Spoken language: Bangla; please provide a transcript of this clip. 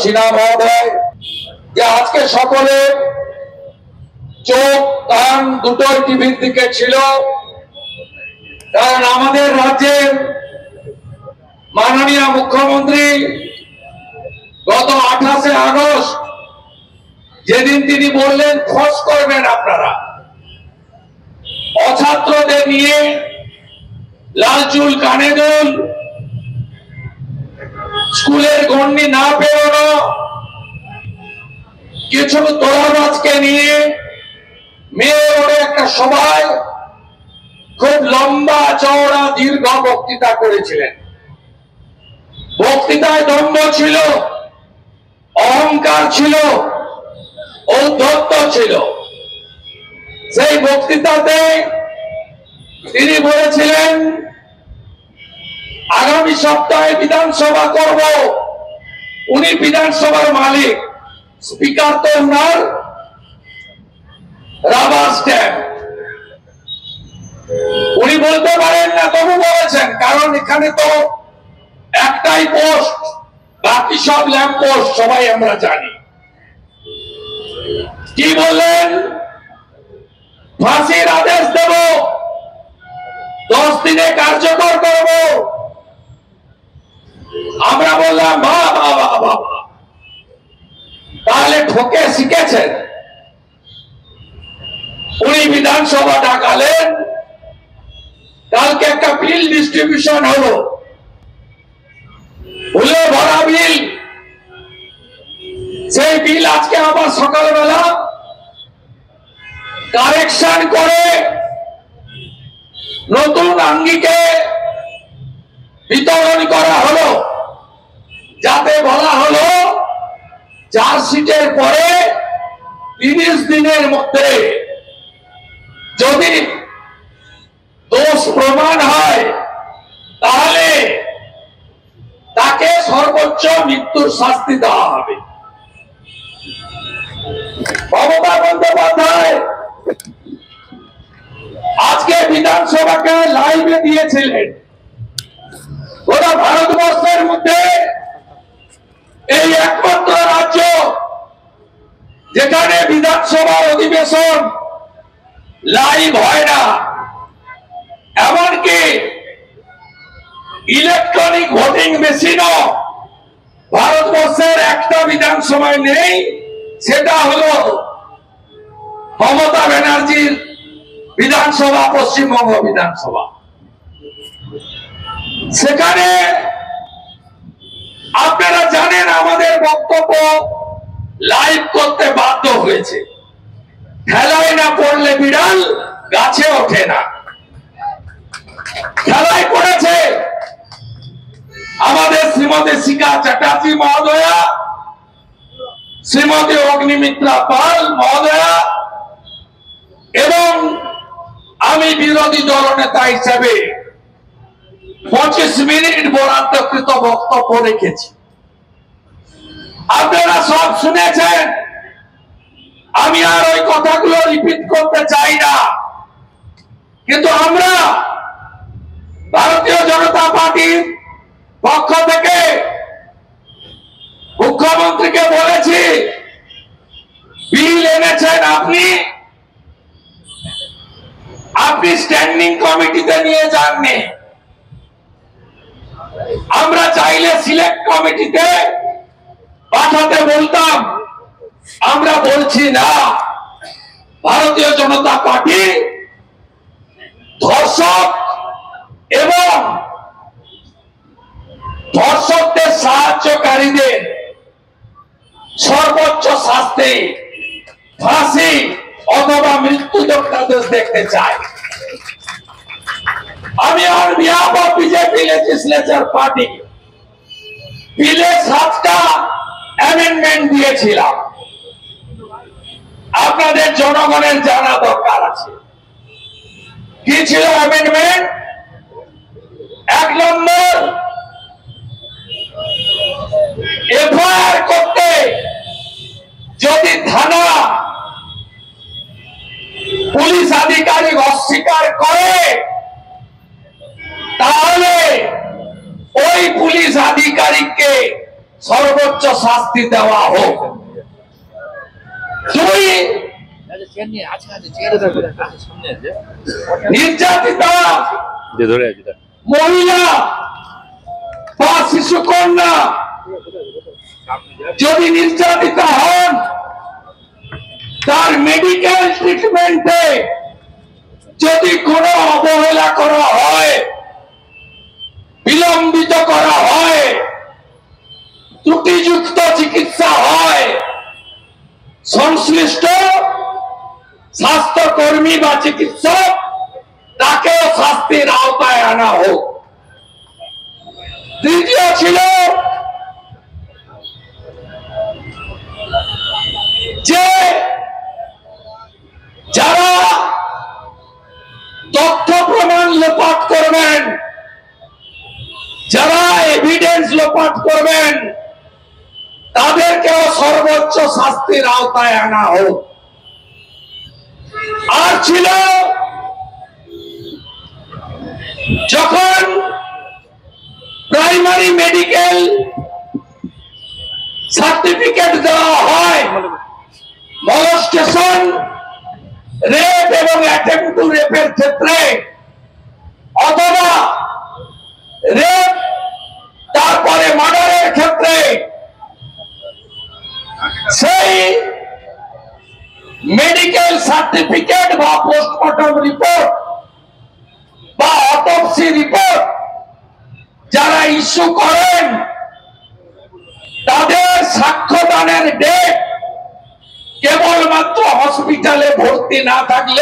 সিনহা মহোদয় যে আজকে সকলে চোখ কান দুটোই টিভির দিকে ছিল, কারণ আমাদের রাজ্যের মাননীয় মুখ্যমন্ত্রী গত 28শে আগস্ট যেদিন তিনি বললেন খোঁজ করবেন আপনারা, অছাত্রদের নিয়ে লাল চুল কানে দুল, স্কুলের গণ্ডি না পেরোনো, কিছু তোলাবাজকে নিয়ে মেয়ে ওরে একটা সভায় খুব লম্বা চওড়া দীর্ঘ বক্তৃতা করেছিলেন। বক্তৃতায় দম্ভ ছিল, অহংকার ছিল, ঔদ্ধত্য ছিল। সেই বক্তৃতাতে তিনি বলেছিলেন আগামী সপ্তাহে বিধানসভা করব, উনি বিধানসভার মালিক, স্পিকার তো উনার রাবার স্ট্যাম্প। উনি বলতে পারেন না, তবু বলেছেন, কারণ এখানে তো একটাই পোস্ট, বাকি সব ল্যাম্প পোস্ট, সবাই আমরা জানি। কি বললেন? ফাঁসির আদেশ দেব, 10 দিনে কার্যকর করব। আমরা বললাম বাবা, তাহলে ঠকে শিখেছেন। উনি বিধানসভা ডাকালেন, কালকে একটা বিল ডিস্ট্রিবিউশন হলো, ভুলে ভরা বিল। সেই বিল আজকে আবার সকালবেলা কারেকশন করে নতুন আঙ্গিকে বিতরণ করা হলো, যাতে বলা হলো চার্জশিটের পরে 30 দিনের মধ্যে যদি দোষ প্রমাণ হয় তাহলে তাকে সর্বোচ্চ মৃত্যুর শাস্তি দেওয়া হবে। মমতা বন্দ্যোপাধ্যায় আজকে বিধানসভাকে লাইভে দিয়েছিলেন। গোটা ভারতবর্ষের মধ্যে এই একমাত্র রাজ্য যেখানে বিধানসভার অধিবেশন লাইভ হয় না, এমনকি ইলেকট্রনিক ভোটিং মেশিনও ভারতবর্ষের একটা বিধানসভায় নেই। সেটা হলো মমতা ব্যানার্জির বিধানসভা, পশ্চিমবঙ্গ বিধানসভা। সেখানে আপনারা জানেন আমাদের বক্তব্য লাইভ করতে বাধ্য হয়েছে। খেলায় না পড়লে বিড়াল গাছে ওঠে না। খেলায় পড়েছে আমাদের শ্রীমতী শিখা চ্যাটার্জি মহোদয়া, শ্রীমতী অগ্নিমিত্রা পাল মহোদয়া এবং আমি বিরোধী দলনেতা হিসেবে 25 মিনিট বরাদ্দকৃত বক্তব্য রেখেছি। আপনারা সব শুনেছেন, আমি আর ওই কথাগুলো রিপিট করতে চাই না। কিন্তু আমরা ভারতীয় জনতা পার্টির পক্ষ থেকে মুখ্যমন্ত্রীকে বলেছি, বিল এনেছেন আপনি স্ট্যান্ডিং কমিটিতে নিয়ে যাননি। আমরা চাইলে সিলেক্ট কমিটিতে পাঠাতে বলতাম, আমরা বলছি না। ভারতীয় জনতা পার্টি ধর্ষক এবং ধর্ষকদের সাহায্যকারীদের সর্বোচ্চ শাস্তি ফাঁসি অথবা মৃত্যুদণ্ডাদেশ দেখতে চাই। আমি on behalf of BJP legislature party বিলে 7টা অ্যামেন্ডমেন্ট দিয়েছিলাম। আপনাদের জনগণের জানা দরকার আছে কি ছিল অ্যামেন্ডমেন্ট। 1 নম্বর, এফআইআর করতে যদি থানা পুলিশ আধিকারিক অস্বীকার করে তাহলে ওই পুলিশ আধিকারিককে সর্বোচ্চ শাস্তি দেওয়া হোক। দুই, নির্যাতিতা মহিলা বা শিশুকন্যা যদি নির্যাতিতা হন, তার মেডিকেল ট্রিটমেন্টে যদি কোনো অবহেলা করা হয়, বিলম্বিত করা হয়, ত্রুটিযুক্ত চিকিৎসা হয়, সংশ্লিষ্ট স্বাস্থ্যকর্মী বা চিকিৎসক তাকেও শাস্তির আওতায় আনা হোক। তৃতীয় ছিল যে যারা তথ্য প্রমাণ লোপাট করবেন, যারা এভিডেন্স লোপাট করবেন, তাদেরকেও সর্বোচ্চ শাস্তির আওতায় আনা হোক। আর ছিল যখন প্রাইমারি মেডিকেল সার্টিফিকেট দেওয়া হয় মলেস্টেশন, রেপ এবং অ্যাটেম্প টু রেপের ক্ষেত্রে, অথবা রেপ তারপরে মার্ডারের ক্ষেত্রে, সেই মেডিকেল সার্টিফিকেট বা পোস্টমর্টম রিপোর্ট বা অটোপসি রিপোর্ট যারা ইস্যু করেন, তাদের সাক্ষ্যদানের ডেট কেবলমাত্র হসপিটালে ভর্তি না থাকলে